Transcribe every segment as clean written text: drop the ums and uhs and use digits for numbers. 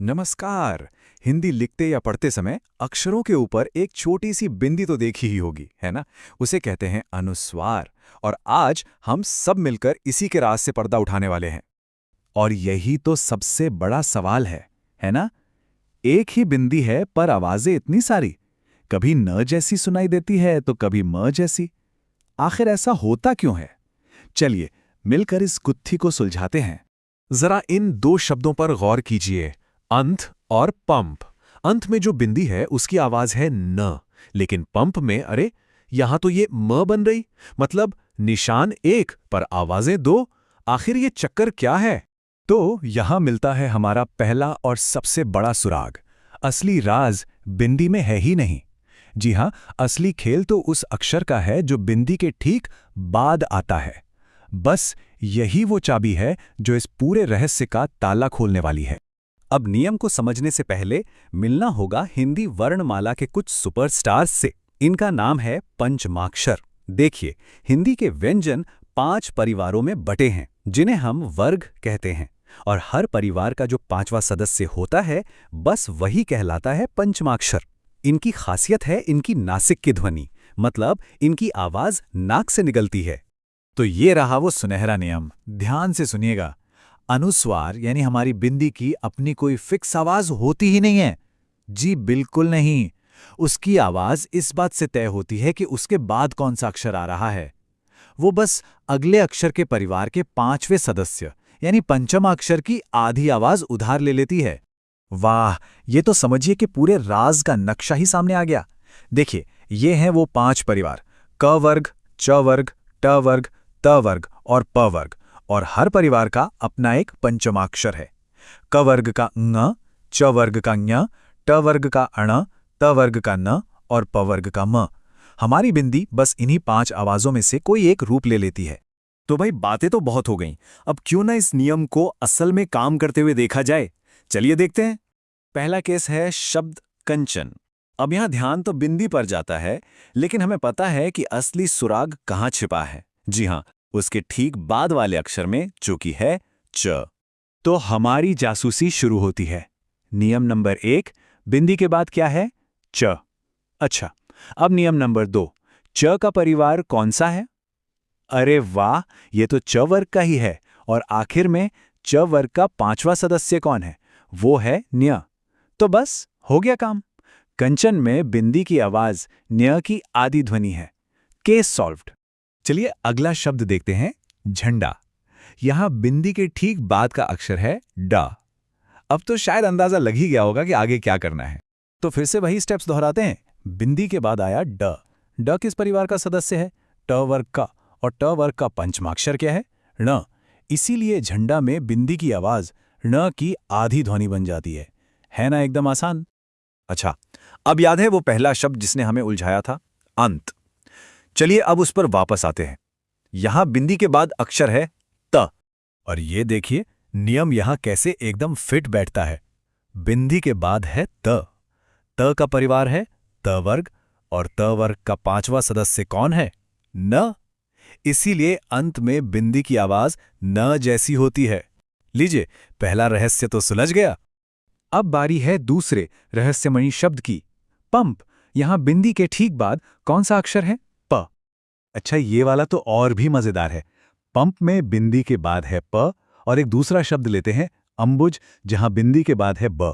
नमस्कार। हिंदी लिखते या पढ़ते समय अक्षरों के ऊपर एक छोटी सी बिंदी तो देखी ही होगी, है ना? उसे कहते हैं अनुस्वार। और आज हम सब मिलकर इसी के राज से पर्दा उठाने वाले हैं। और यही तो सबसे बड़ा सवाल है ना? एक ही बिंदी है पर आवाजें इतनी सारी। कभी न जैसी सुनाई देती है तो कभी म जैसी। आखिर ऐसा होता क्यों है? चलिए मिलकर इस गुत्थी को सुलझाते हैं। जरा इन दो शब्दों पर गौर कीजिए, अंत और पंप। अंत में जो बिंदी है उसकी आवाज है न, लेकिन पंप में अरे यहां तो ये म बन रही। मतलब निशान एक पर आवाजें दो। आखिर ये चक्कर क्या है? तो यहां मिलता है हमारा पहला और सबसे बड़ा सुराग। असली राज बिंदी में है ही नहीं। जी हां, असली खेल तो उस अक्षर का है जो बिंदी के ठीक बाद आता है। बस यही वो चाबी है जो इस पूरे रहस्य का ताला खोलने वाली है। अब नियम को समझने से पहले मिलना होगा हिंदी वर्णमाला के कुछ सुपरस्टार्स से। इनका नाम है पंचमाक्षर। देखिए, हिंदी के व्यंजन 5 परिवारों में बटे हैं, जिन्हें हम वर्ग कहते हैं। और हर परिवार का जो 5वां सदस्य होता है, बस वही कहलाता है पंचमाक्षर। इनकी खासियत है इनकी नासिक की ध्वनि, मतलब इनकी आवाज नाक से निकलती है। तो ये रहा वो सुनहरा नियम। ध्यान से सुनिएगा। अनुस्वार यानी हमारी बिंदी की अपनी कोई फिक्स आवाज होती ही नहीं है। जी बिल्कुल नहीं। उसकी आवाज इस बात से तय होती है कि उसके बाद कौन सा अक्षर आ रहा है। वो बस अगले अक्षर के परिवार के 5वें सदस्य यानी पंचम अक्षर की आधी आवाज उधार ले लेती है। वाह, ये तो समझिए कि पूरे राज का नक्शा ही सामने आ गया। देखिए, ये हैं वो 5 परिवार: क वर्ग, च वर्ग, ट वर्ग, त वर्ग और प वर्ग। और हर परिवार का अपना एक पंचमाक्षर है। क वर्ग का ङ, च वर्ग का ञ, ट वर्ग का अण, त वर्ग का न और प वर्ग का म। हमारी बिंदी बस इन्हीं 5 आवाजों में से कोई एक रूप ले लेती है। तो भाई बातें तो बहुत हो गईं। अब क्यों ना इस नियम को असल में काम करते हुए देखा जाए। चलिए देखते हैं। पहला केस है शब्द कंचन। अब यहां ध्यान तो बिंदी पर जाता है, लेकिन हमें पता है कि असली सुराग कहां छिपा है। जी हां, उसके ठीक बाद वाले अक्षर में, जो कि है च। तो हमारी जासूसी शुरू होती है। नियम नंबर 1, बिंदी के बाद क्या है? च। अच्छा, अब नियम नंबर 2, च का परिवार कौन सा है? अरे वाह, ये तो च वर्ग का ही है। और आखिर में च वर्ग का 5वां सदस्य कौन है? वो है न्य। तो बस हो गया काम। कंचन में बिंदी की आवाज न्य की आधी ध्वनि है। Case solved. चलिए अगला शब्द देखते हैं, झंडा। यहां बिंदी के ठीक बाद का अक्षर है ड। अब तो शायद अंदाजा लग ही गया होगा कि आगे क्या करना है। तो फिर से वही स्टेप्स दोहराते हैं। बिंदी के बाद आया ड। ड किस परिवार का सदस्य है? ट वर्ग का। और ट वर्ग का पंचमाक्षर क्या है? ण। इसीलिए झंडा में बिंदी की आवाज ण की आधी ध्वनि बन जाती है ना? एकदम आसान। अच्छा, अब याद है वो पहला शब्द जिसने हमें उलझाया था, अंत। चलिए अब उस पर वापस आते हैं। यहां बिंदी के बाद अक्षर है त। और ये देखिए, नियम यहां कैसे एकदम फिट बैठता है। बिंदी के बाद है त। त का परिवार है त वर्ग। और त वर्ग का 5वां सदस्य कौन है? न। इसीलिए अंत में बिंदी की आवाज न जैसी होती है। लीजिए, पहला रहस्य तो सुलझ गया। अब बारी है दूसरे रहस्यमयी शब्द की, पंप। यहां बिंदी के ठीक बाद कौन सा अक्षर है? प। अच्छा, ये वाला तो और भी मजेदार है। पंप में बिंदी के बाद है प। और एक दूसरा शब्द लेते हैं, अंबुज, जहां बिंदी के बाद है ब।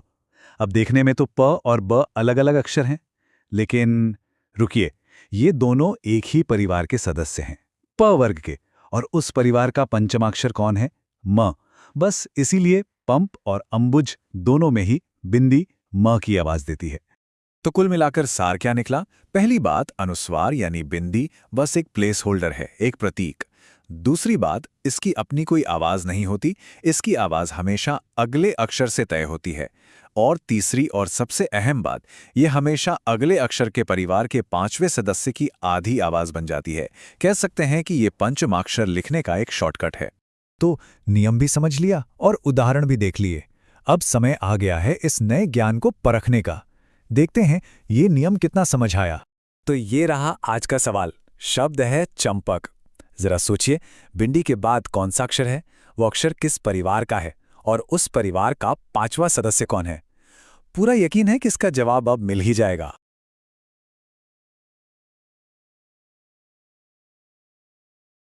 अब देखने में तो प और ब अलग अलग अक्षर हैं, लेकिन रुकिए, ये दोनों एक ही परिवार के सदस्य हैं, प वर्ग के। और उस परिवार का पंचमाक्षर कौन है? म। बस इसीलिए पंप और अंबुज दोनों में ही बिंदी म की आवाज देती है। तो कुल मिलाकर सार क्या निकला? पहली बात, अनुस्वार यानी बिंदी बस एक प्लेस होल्डर है, एक प्रतीक। दूसरी बात, इसकी अपनी कोई आवाज नहीं होती, इसकी आवाज हमेशा अगले अक्षर से तय होती है। और तीसरी और सबसे अहम बात, ये हमेशा अगले अक्षर के परिवार के 5वें सदस्य की आधी आवाज बन जाती है। कह सकते हैं कि ये पंचमाक्षर लिखने का एक शॉर्टकट है। तो नियम भी समझ लिया और उदाहरण भी देख लिए। अब समय आ गया है इस नए ज्ञान को परखने का। देखते हैं ये नियम कितना समझ आया। तो ये रहा आज का सवाल। शब्द है चंपक। जरा सोचिए, बिंदी के बाद कौन सा अक्षर है? वो अक्षर किस परिवार का है? और उस परिवार का 5वां सदस्य कौन है? पूरा यकीन है कि इसका जवाब अब मिल ही जाएगा।